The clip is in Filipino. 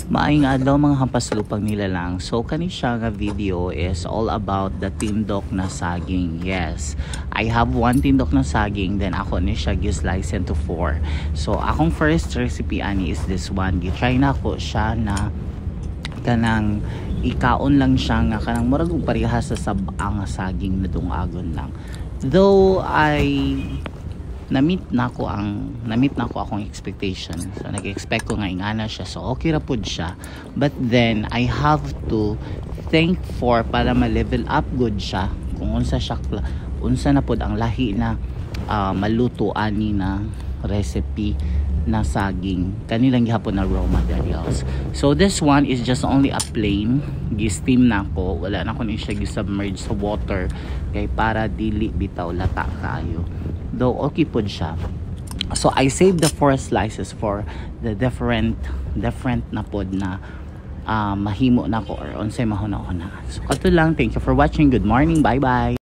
Maayong adlaw mga hampaslupang nila lang. So kani siya nga video is all about the tindok na saging. Yes, I have one tindok na saging, then ako ni siya gi-slice into 4. So akong first recipe ani is this one. Gi-try na ko siya na kanang ikaon lang siya nga kanang murag og parehas sa sabang saging na dungagon lang. Though na-meet na ko akong expectation. So nag-expect ko nga ingana siya. So okay ra pud siya. But then I have to think for para ma-level up good siya. Kung unsa na pud ang lahi na maluto ani na recipe na saging. Kanilang gihapon na raw materials. So this one is just only a plain. Gi-steam na ko. Wala na ko ni siya gi-submerge sa water kay para dili bitaw lata kayo. Though okay po siya. So I saved the 4 slices for the different na pod na mahimo na ko or unsay mahuna-una. So kato lang, thank you for watching. Good morning, bye bye.